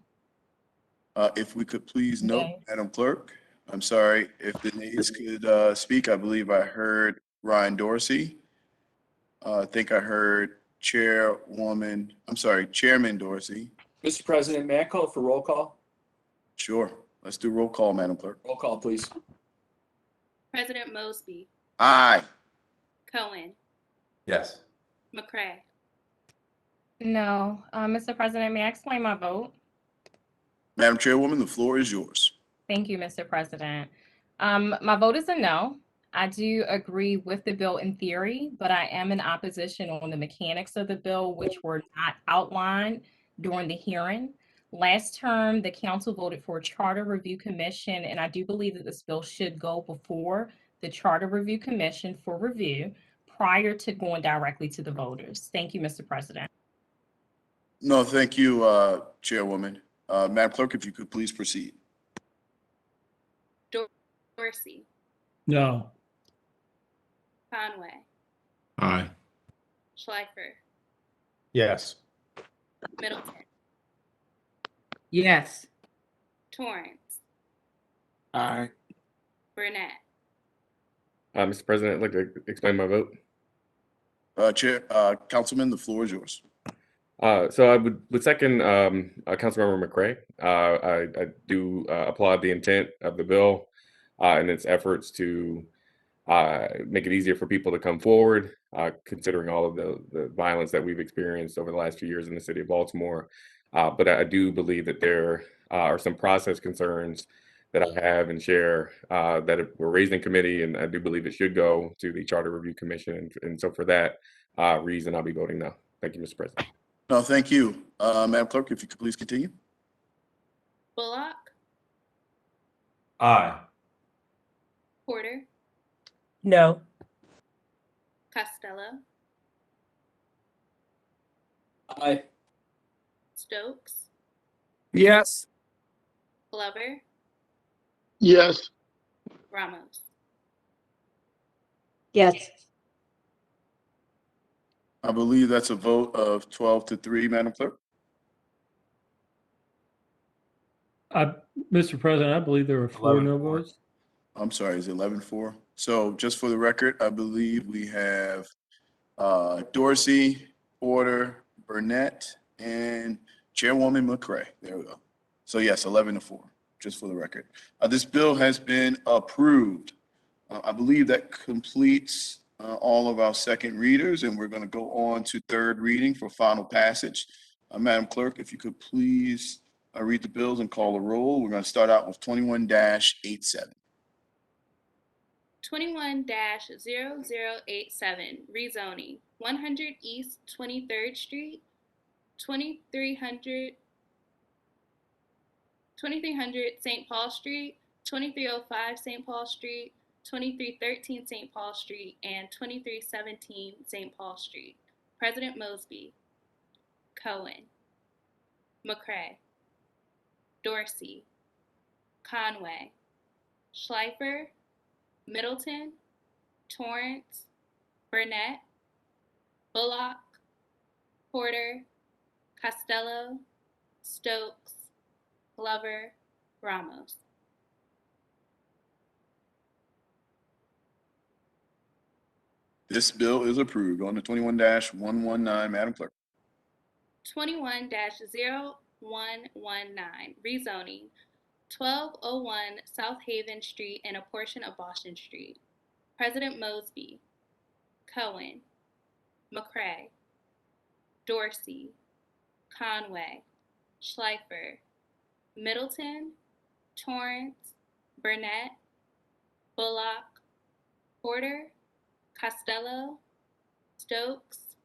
[SPEAKER 1] If we could please note,
[SPEAKER 10] Nay.
[SPEAKER 1] Madam Clerk, I'm sorry, if the nays could speak, I believe I heard Ryan Dorsey. I think I heard Chairman Dorsey.
[SPEAKER 9] Mr. President, may I call for roll call?
[SPEAKER 1] Sure. Let's do roll call, Madam Clerk.
[SPEAKER 9] Roll call, please.
[SPEAKER 3] President Mosby,
[SPEAKER 1] Aye.
[SPEAKER 3] Cohen,
[SPEAKER 11] Yes.
[SPEAKER 3] McCray.
[SPEAKER 10] No. Mr. President, may I explain my vote?
[SPEAKER 1] Madam Chairwoman, the floor is yours.
[SPEAKER 10] Thank you, Mr. President. My vote is a no. I do agree with the bill in theory, but I am in opposition on the mechanics of the bill, which were not outlined during the hearing. Last term, the council voted for a charter review commission, and I do believe that this bill should go before the charter review commission for review prior to going directly to the voters. Thank you, Mr. President.
[SPEAKER 1] No, thank you, Chairwoman. Madam Clerk, if you could please proceed.
[SPEAKER 3] Dorsey,
[SPEAKER 6] No.
[SPEAKER 3] Conway,
[SPEAKER 8] Aye.
[SPEAKER 3] Schleifer,
[SPEAKER 11] Yes.
[SPEAKER 3] Middleton,
[SPEAKER 7] Yes.
[SPEAKER 3] Torrance,
[SPEAKER 9] Aye.
[SPEAKER 3] Burnett.
[SPEAKER 5] Mr. President, I'd like to explain my vote.
[SPEAKER 1] Councilman, the floor is yours.
[SPEAKER 5] So I would second Councilmember McCray. I do applaud the intent of the bill and its efforts to make it easier for people to come forward, considering all of the violence that we've experienced over the last few years in the city of Baltimore. But I do believe that there are some process concerns that I have and share that were raised in committee, and I do believe it should go to the Charter Review Commission. And so for that reason, I'll be voting no. Thank you, Mr. President.
[SPEAKER 1] No, thank you. Madam Clerk, if you could please continue.
[SPEAKER 3] Bullock,
[SPEAKER 11] Aye.
[SPEAKER 3] Porter,
[SPEAKER 4] No.
[SPEAKER 3] Costello,
[SPEAKER 9] Aye.
[SPEAKER 3] Stokes,
[SPEAKER 9] Yes.
[SPEAKER 3] Glover,
[SPEAKER 12] Yes.
[SPEAKER 3] Ramos.
[SPEAKER 10] Yes.
[SPEAKER 1] I believe that's a vote of 12-3, Madam Clerk.
[SPEAKER 6] Mr. President, I believe there were 4 no
[SPEAKER 11] 11-4.
[SPEAKER 6] votes.
[SPEAKER 1] I'm sorry, is it 11-4? So just for the record, I believe we have Dorsey, Porter, Burnett, and Chairwoman McCray. There we go. So yes, 11-4, just for the record. This bill has been approved. I believe that completes all of our second readers, and we're going to go on to third reading for final passage. Madam Clerk, if you could please read the bills and call the roll. We're going to start out with 21-87.
[SPEAKER 3] 21-0087, rezoning, 100 East 23rd Street, 2300 St. Paul Street, 2305 St. Paul Street, 2313 St. Paul Street, and 2317 St. Paul Street. President Mosby, Cohen, McCray, Dorsey, Conway, Schleifer, Middleton, Torrance, Burnett, Bullock, Porter, Costello, Stokes, Glover, Ramos.
[SPEAKER 1] This bill is approved. On to 21-119, Madam Clerk.
[SPEAKER 3] 21-0119, rezoning, 1201 South Haven Street and a portion of Boston Street. President Mosby, Cohen, McCray, Dorsey, Conway, Schleifer, Middleton, Torrance, Burnett, Bullock, Porter, Costello, Stokes,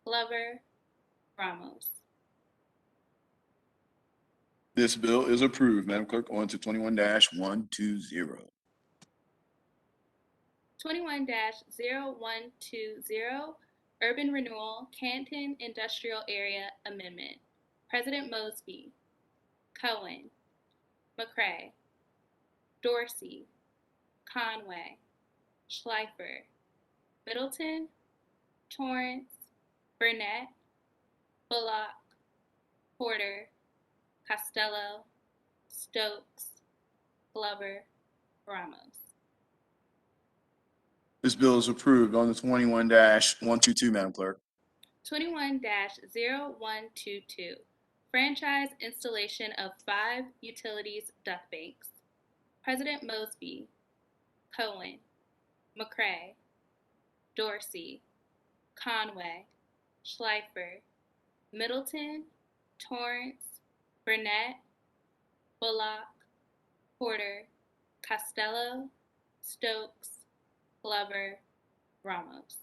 [SPEAKER 3] Glover, Ramos.
[SPEAKER 1] This bill is approved. Madam Clerk, on to 21-120.
[SPEAKER 3] 21-0120, Urban Renewal, Canton Industrial Area Amendment. President Mosby, Cohen, McCray, Dorsey, Conway, Schleifer, Middleton, Torrance, Burnett, Bullock, Porter, Costello, Stokes, Glover, Ramos.
[SPEAKER 1] This bill is approved. On to 21-122, Madam Clerk.
[SPEAKER 3] 21-0122, Franchise installation of 5 utilities duct banks. President Mosby, Cohen, McCray, Dorsey, Conway, Schleifer, Middleton, Torrance, Burnett, Bullock, Porter, Costello, Stokes, Glover, Ramos.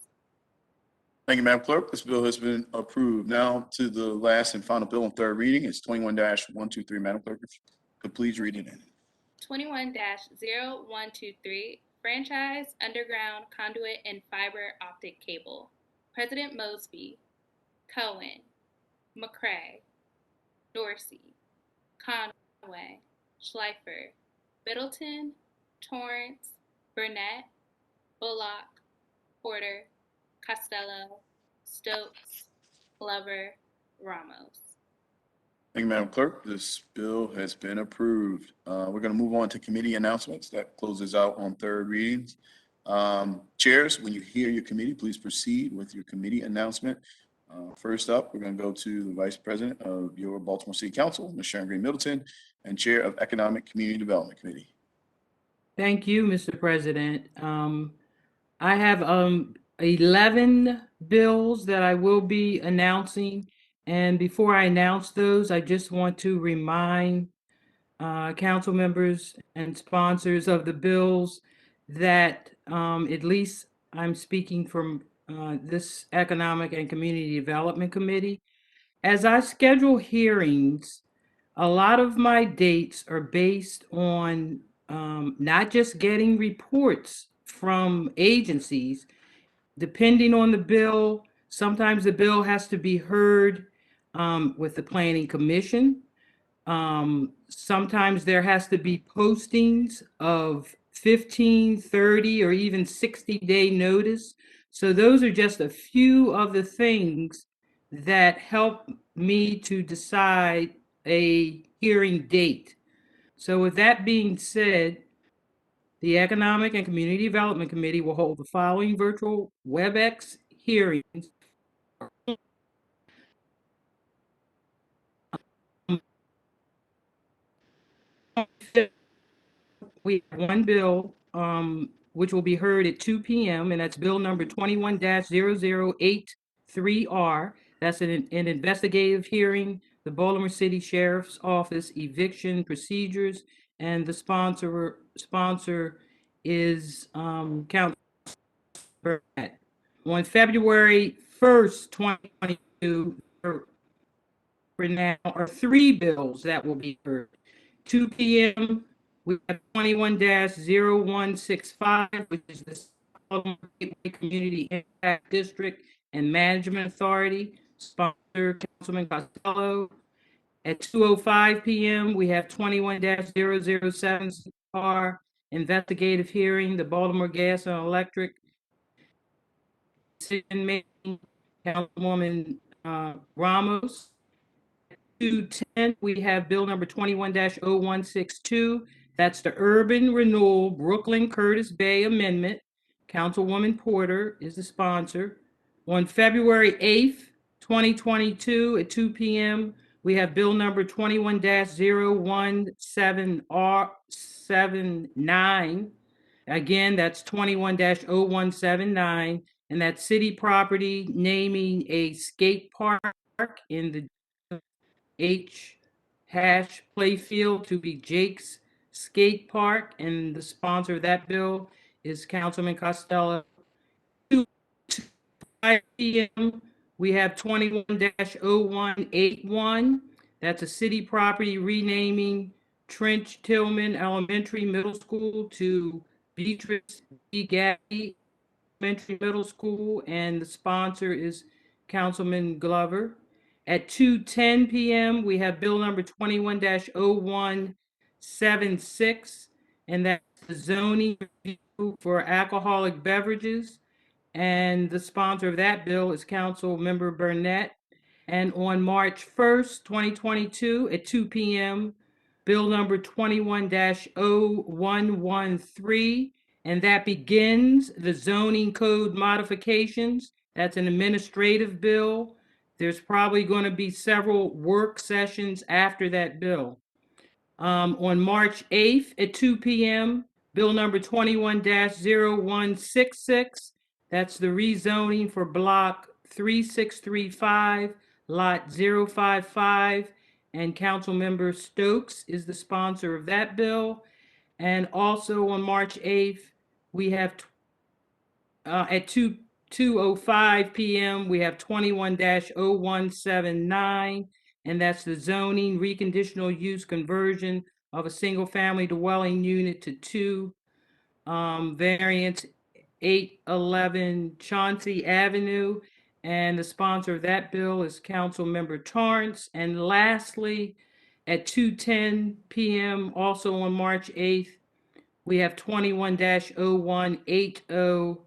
[SPEAKER 1] Thank you, Madam Clerk. This bill has been approved. Now to the last and final bill on third reading. It's 21-123. Madam Clerk, if you could please read it in.
[SPEAKER 3] 21-0123, franchise underground conduit and fiber optic cable. President Mosby, Cohen, McCray, Dorsey, Conway, Schleifer, Middleton, Torrance, Burnett, Bullock, Porter, Costello, Stokes, Glover, Ramos.
[SPEAKER 1] Thank you, Madam Clerk. This bill has been approved. We're going to move on to committee announcements. That closes out on third readings. Chairs, when you hear your committee, please proceed with your committee announcement. First up, we're going to go to the Vice President of your Baltimore City Council, Ms. Sharon Green Middleton, and Chair of Economic Community Development Committee.
[SPEAKER 7] Thank you, Mr. President. I have 11 bills that I will be announcing. And before I announce those, I just want to remind council members and sponsors of the bills that at least I'm speaking from this Economic and Community Development Committee. As I schedule hearings, a lot of my dates are based on not just getting reports from agencies. Depending on the bill, sometimes the bill has to be heard with the Planning Commission. Sometimes there has to be postings of 15, 30, or even 60-day notice. So those are just a few of the things that help me to decide a hearing date. So with that being said, the Economic and Community Development Committee will hold the following virtual WebEx hearings. We have one bill which will be heard at 2 p.m. and that's bill number 21-0083R. That's an investigative hearing, the Baltimore City Sheriff's Office eviction procedures, and the sponsor is Councilman Burnett. On February 1st, 2022, for now are 3 bills that will be heard. 2 p.m. we have 21-0165, which is the Baltimore Gateway Community Impact District and Management Authority, sponsor Councilman Costello. At 2:05 p.m., we have 21-0076R, investigative hearing, the Baltimore Gas and Electric decision making, Councilwoman Ramos. 2:10, we have bill number 21-0162. That's the Urban Renewal Brooklyn Curtis Bay Amendment. Councilwoman Porter is the sponsor. On February 8th, 2022 at 2 p.m., we have bill number 21-017R79. Again, that's 21-0179, and that's city property naming a skate park in the H hash playfield to be Jake's Skate Park, and the sponsor of that bill is Councilman Costello. 2:05 p.m. we have 21-0181. That's a city property renaming Trench Tillman Elementary Middle School to Beatrice B. Gabby Elementary Middle School, and the sponsor is Councilman Glover. At 2:10 p.m., we have bill number 21-0176, and that's the zoning review for alcoholic beverages. And the sponsor of that bill is Council Member Burnett. And on March 1st, 2022, at 2 p.m., bill number 21-0113, and that begins the zoning code modifications. That's an administrative bill there's probably going to be several work sessions after that bill. On March 8th at 2 p.m., Bill number 21-0166, that's the rezoning for Block 3635, Lot 055, and Councilmember Stokes is the sponsor of that bill. And also on March 8th, we have at 2:05 p.m., we have 21-0179, and that's the zoning reconditional use conversion of a single-family dwelling unit to two, variance 811 Chauncey Avenue, and the sponsor of that bill is Councilmember Torrance. And lastly, at 2:10 p.m., also on March 8th, we have 21-0180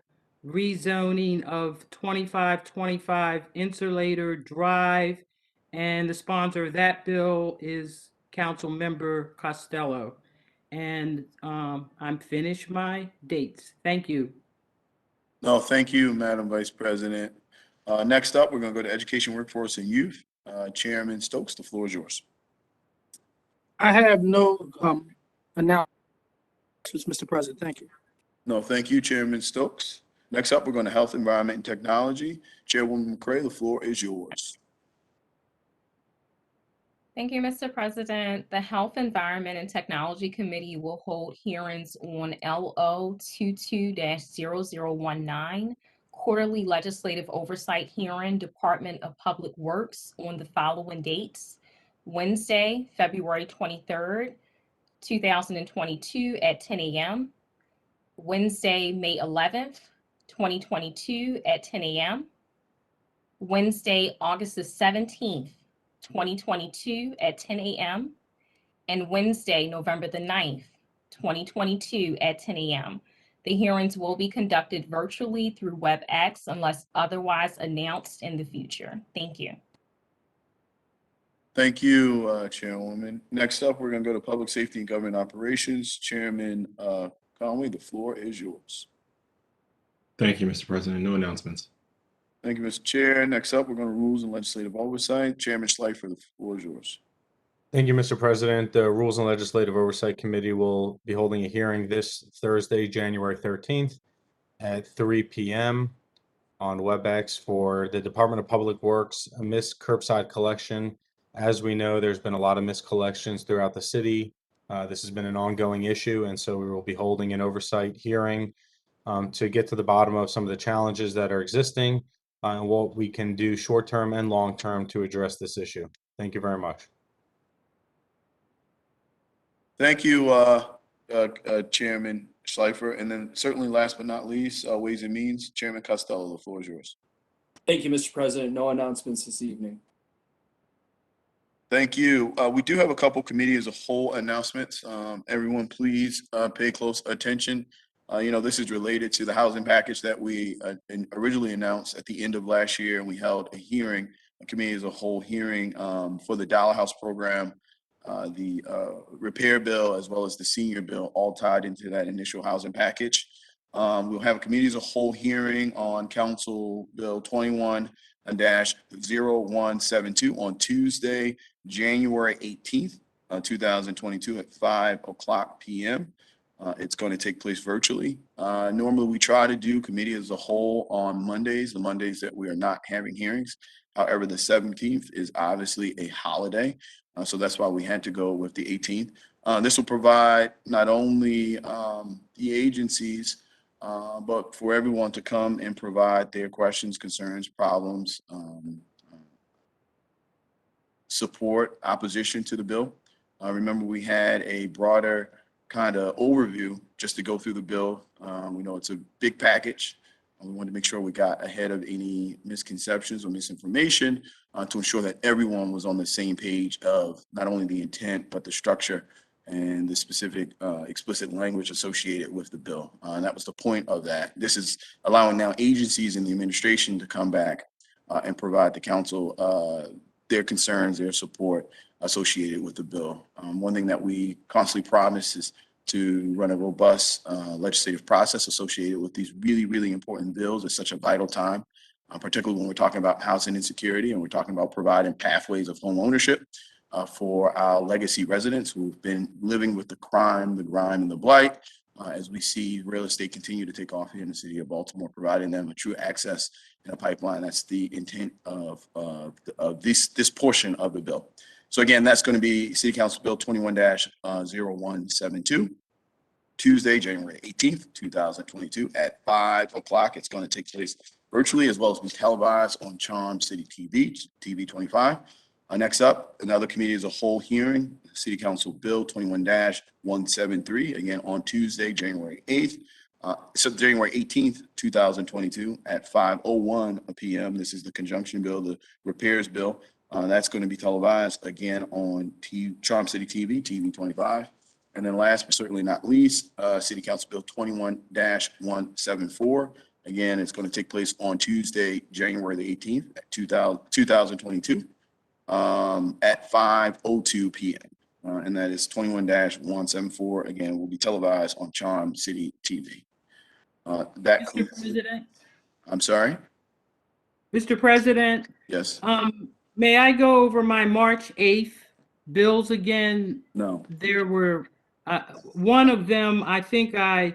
[SPEAKER 7] rezoning of 2525 Insulator Drive, and the sponsor of that bill is Councilmember Costello. And I'm finished my dates. Thank you.
[SPEAKER 1] No, thank you, Madam Vice President. Next up, we're going to go to Education, Workforce, and Youth. Chairman Stokes, the floor is yours.
[SPEAKER 13] I have no announcements, Mr. President. Thank you.
[SPEAKER 1] No, thank you, Chairman Stokes. Next up, we're going to Health, Environment, and Technology. Chairwoman McCray, the floor is yours.
[SPEAKER 10] Thank you, Mr. President. The Health, Environment, and Technology Committee will hold hearings on LO 22-0019, Quarterly Legislative Oversight Hearing, Department of Public Works, on the following dates: Wednesday, February 23rd, 2022 at 10 a.m., Wednesday, May 11th, 2022 at 10 a.m., Wednesday, August the 17th, 2022 at 10 a.m., and Wednesday, November the 9th, 2022 at 10 a.m. The hearings will be conducted virtually through WebEx unless otherwise announced in the future. Thank you.
[SPEAKER 1] Thank you, Chairwoman. Next up, we're going to go to Public Safety and Government Operations. Chairman Conway, the floor is yours.
[SPEAKER 8] Thank you, Mr. President. No announcements.
[SPEAKER 1] Thank you, Mr. Chair. Next up, we're going to Rules and Legislative Oversight. Chairman Schleifer, the floor is yours.
[SPEAKER 11] Thank you, Mr. President. The Rules and Legislative Oversight Committee will be holding a hearing this Thursday, January 13th at 3 p.m. on WebEx for the Department of Public Works missed curbside collection. As we know, there's been a lot of missed collections throughout the city. This has been an ongoing issue, and so we will be holding an oversight hearing to get to the bottom of some of the challenges that are existing and what we can do short-term and long-term to address this issue. Thank you very much.
[SPEAKER 1] Thank you, Chairman Schleifer. And then certainly last but not least, Ways and Means, Chairman Costello, the floor is yours.
[SPEAKER 9] Thank you, Mr. President. No announcements this evening.
[SPEAKER 1] Thank you. We do have a couple committee as a whole announcements. Everyone, please pay close attention. This is related to the housing package that we originally announced at the end of last year, and we held a hearing, a committee as a whole hearing for the Dollar House program, the repair bill, as well as the senior bill, all tied into that initial housing package. We'll have a committee as a whole hearing on Council Bill 21-0172 on Tuesday, January 18th, 2022 at 5:00 p.m. It's going to take place virtually. Normally, we try to do committee as a whole on Mondays, the Mondays that we are not having hearings. However, the 17th is obviously a holiday, so that's why we had to go with the 18th. This will provide not only the agencies, but for everyone to come and provide their questions, concerns, problems, support, opposition to the bill. Remember, we had a broader kind of overview just to go through the bill. We know it's a big package. We wanted to make sure we got ahead of any misconceptions or misinformation to ensure that everyone was on the same page of not only the intent, but the structure and the specific explicit language associated with the bill. And that was the point of that. This is allowing now agencies in the administration to come back and provide the council their concerns, their support associated with the bill. One thing that we constantly promise is to run a robust legislative process associated with these really, really important bills at such a vital time particularly when we're talking about housing insecurity and we're talking about providing pathways of home ownership for our legacy residents who've been living with the crime, the grime, and the blight. As we see real estate continue to take off here in the city of Baltimore, providing them a true access and a pipeline. That's the intent of this portion of the bill. So again, that's going to be City Council Bill 21-0172, Tuesday, January 18th, 2022 at 5 o'clock. It's going to take place virtually as well as be televised on Charm City TV, TV 25. Next up, another committee as a whole hearing, City Council Bill 21-173, again on Tuesday, January 8th. So January 18th, 2022 at 5:01 p.m. This is the conjunction bill, the repairs bill. That's going to be televised again on Charm City TV, TV 25. And then last but certainly not least, City Council Bill 21-174. Again, it's going to take place on Tuesday, January the 18th at 2022 at 5:02 p.m. And that is 21-174. Again, will be televised on Charm City TV. That
[SPEAKER 7] Mr. President,
[SPEAKER 1] I'm sorry?
[SPEAKER 7] Mr. President,
[SPEAKER 1] Yes.
[SPEAKER 7] may I go over my March 8th bills again?
[SPEAKER 1] No.
[SPEAKER 7] There were, one of them, I think I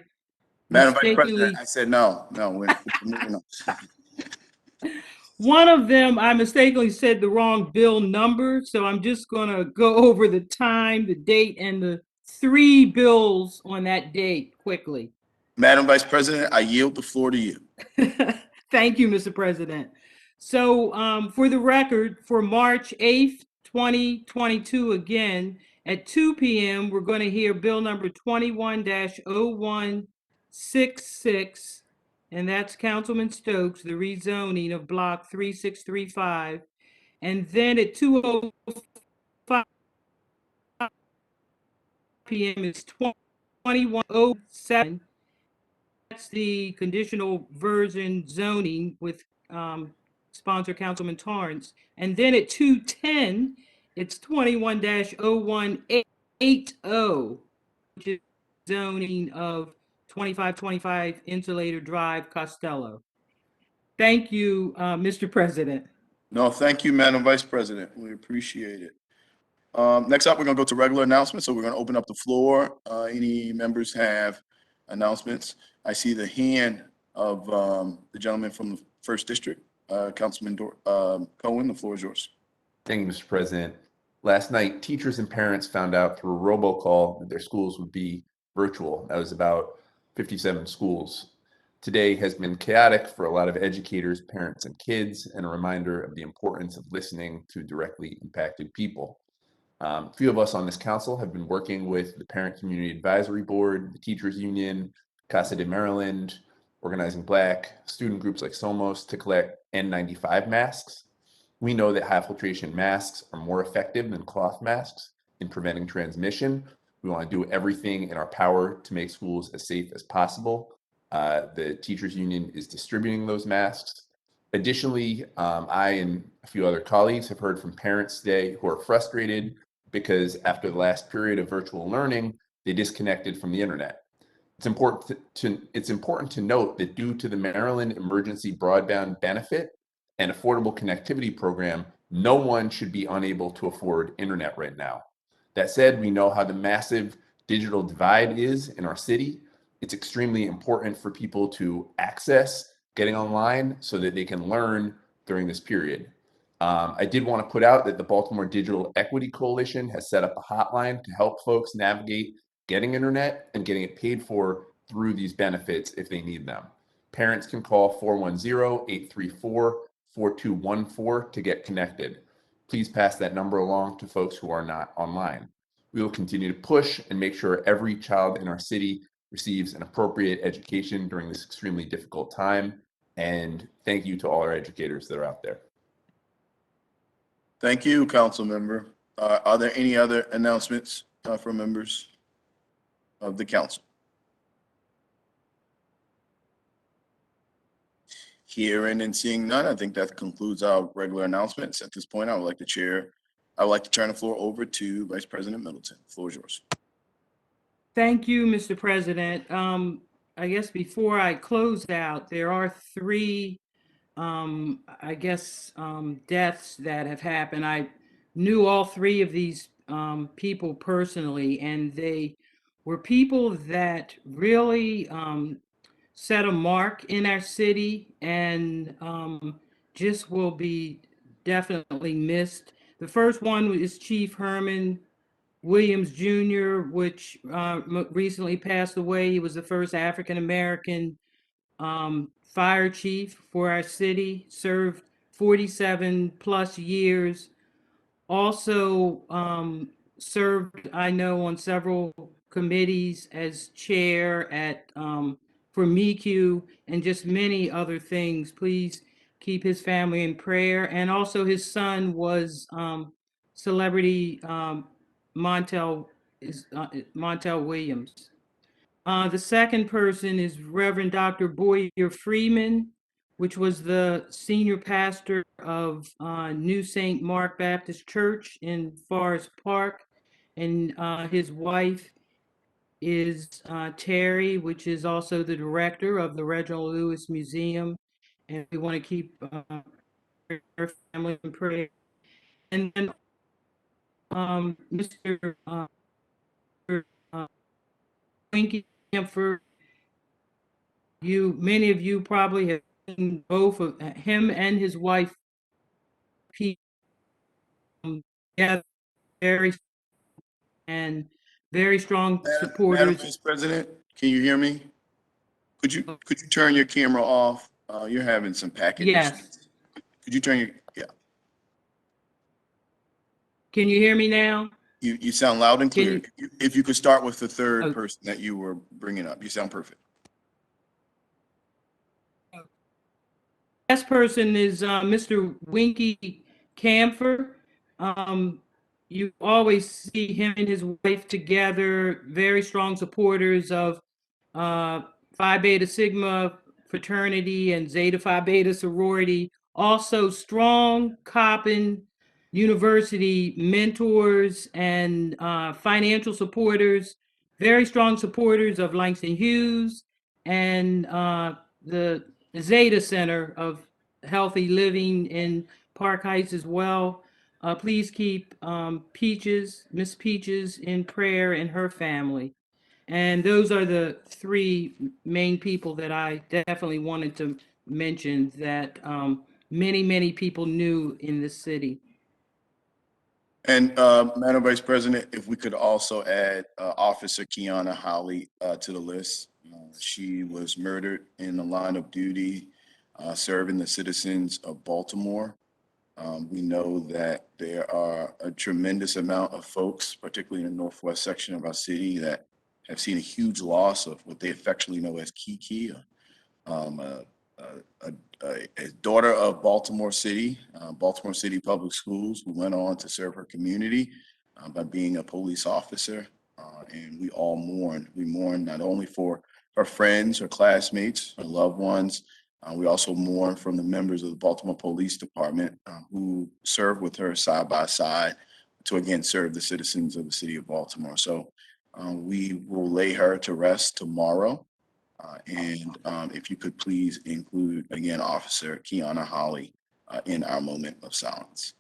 [SPEAKER 1] Madam Vice
[SPEAKER 7] mistakenly,
[SPEAKER 1] President, I said no. We're moving on.
[SPEAKER 7] one of them, I mistakenly said the wrong bill number, so I'm just gonna go over the time, the date, and the 3 bills on that date quickly.
[SPEAKER 1] Madam Vice President, I yield the floor to you.
[SPEAKER 7] Thank you, Mr. President. So for the record, for March 8th, 2022, again, at 2 p.m., we're going to hear bill number 21-0166, and that's Councilman Stokes, the rezoning of block 3635. And then at 2:05 p.m. is 2107. That's the conditional version zoning with sponsor Councilman Torrance. And then at 2:10, it's 21-0180, which is zoning of 2525 Insulator Drive, Costello. Thank you, Mr. President.
[SPEAKER 1] No, thank you, Madam Vice President. We appreciate it. Next up, we're going to go to regular announcements. So we're going to open up the floor. Any members have announcements? I see the hand of the gentleman from the 1st District, Councilman Cohen. The floor is yours.
[SPEAKER 14] Thank you, Mr. President. Last night, teachers and parents found out through a robocall that their schools would be virtual. That was about 57 schools. Today has been chaotic for a lot of educators, parents, and kids, and a reminder of the importance of listening to directly impacted people. A few of us on this council have been working with the Parent Community Advisory Board, the Teachers Union, Casa de Maryland, Organizing Black, student groups like Somos to collect N95 masks. We know that high filtration masks are more effective than cloth masks in preventing transmission. We want to do everything in our power to make schools as safe as possible. The Teachers Union is distributing those masks. Additionally, I and a few other colleagues have heard from parents today who are frustrated because after the last period of virtual learning, they disconnected from the internet. It's important to note that due to the Maryland Emergency Broadband Benefit and Affordable Connectivity Program, no one should be unable to afford internet right now. That said, we know how the massive digital divide is in our city. It's extremely important for people to access getting online so that they can learn during this period. I did want to put out that the Baltimore Digital Equity Coalition has set up a hotline to help folks navigate getting internet and getting it paid for through these benefits if they need them. Parents can call 410-834-4214 to get connected. Please pass that number along to folks who are not online. We will continue to push and make sure every child in our city receives an appropriate education during this extremely difficult time. And thank you to all our educators that are out there.
[SPEAKER 1] Thank you, Council Member. Are there any other announcements from members of the council? Hearing and seeing none, I think that concludes our regular announcements. At this point, I would like to turn the floor over to Vice President Middleton. The floor is yours.
[SPEAKER 7] Thank you, Mr. President. I guess before I close out, there are 3 I guess, deaths that have happened. I knew all three of these people personally, and they were people that really set a mark in our city and just will be definitely missed. The first one is Chief Herman Williams Jr., which recently passed away. He was the first African American fire chief for our city, served 47 plus years. Also served, I know, on several committees as chair at for MECU and just many other things. Please keep his family in prayer. And also his son was celebrity Montel Williams. The second person is Reverend Dr. Boyer Freeman, which was the senior pastor of New St. Mark Baptist Church in Forest Park. And his wife is Terry, which is also the director of the Reginald Lewis Museum. And we want to keep her family in prayer. And then Mr. Winky Camphor, many of you probably have seen both of him and his wife together, very and very strong
[SPEAKER 1] Madam
[SPEAKER 7] supporters.
[SPEAKER 1] Vice President, can you hear me? Could you turn your camera off? You're having some packet
[SPEAKER 7] Yes.
[SPEAKER 1] issues. Could you turn your, yeah,
[SPEAKER 7] Can you hear me now?
[SPEAKER 1] you sound loud and clear. If you could start with the third
[SPEAKER 7] Oh.
[SPEAKER 1] person that you were bringing up, you sound perfect.
[SPEAKER 7] Last person is Mr. Winky Camphor. You always see him and his wife together, very strong supporters of Phi Beta Sigma fraternity and Zeta Phi Beta sorority. Also strong Coppin University mentors and financial supporters, very strong supporters of Langston Hughes and the Zeta Center of Healthy Living in Park Heights as well. Please keep Miss Peaches in prayer and her family. And those are the three main people that I definitely wanted to mention that many, many people knew in the city.
[SPEAKER 1] And Madam Vice President, if we could also add Officer Kiana Holly to the list. She was murdered in the line of duty, serving the citizens of Baltimore. We know that there are a tremendous amount of folks, particularly in the northwest section of our city, that have seen a huge loss of what they affectionately know as Kiki, a daughter of Baltimore City Public Schools, who went on to serve her community by being a police officer. And we all mourn. We mourn not only for her friends, her classmates, her loved ones. We also mourn from the members of the Baltimore Police Department who served with her side by side to again serve the citizens of the city of Baltimore. So we will lay her to rest tomorrow. And if you could please include, again, Officer Kiana Holly in our moment of silence.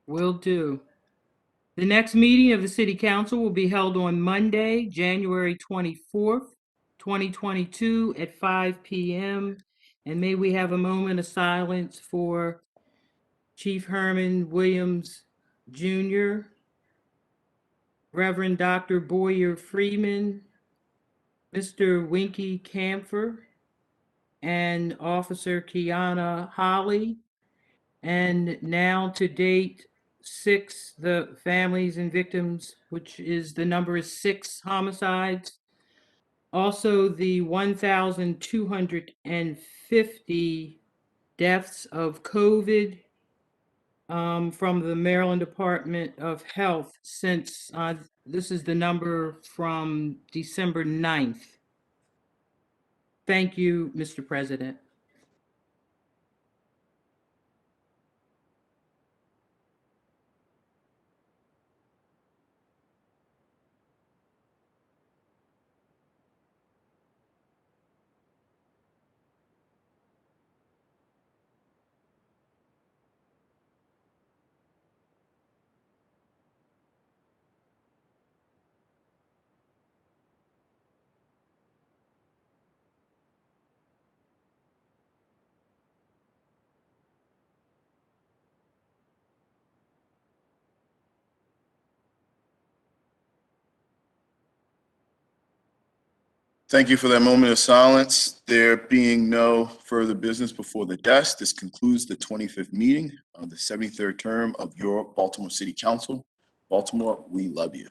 [SPEAKER 7] Will do. The next meeting of the City Council will be held on Monday, January 24th, 2022 at 5 p.m. And may we have a moment of silence for Chief Herman Williams Jr., Reverend Dr. Boyer Freeman, Mr. Winky Camphor, and Officer Kiana Holly. And now to date, the families and victims, which is the number is 6 homicides. Also the 1,250 deaths of COVID from the Maryland Department of Health since this is the number from December 9th. Thank you, Mr. President.
[SPEAKER 1] Thank you for that moment of silence. There being no further business before the desk, this concludes the 25th meeting of the 73rd term of your Baltimore City Council. Baltimore, we love you.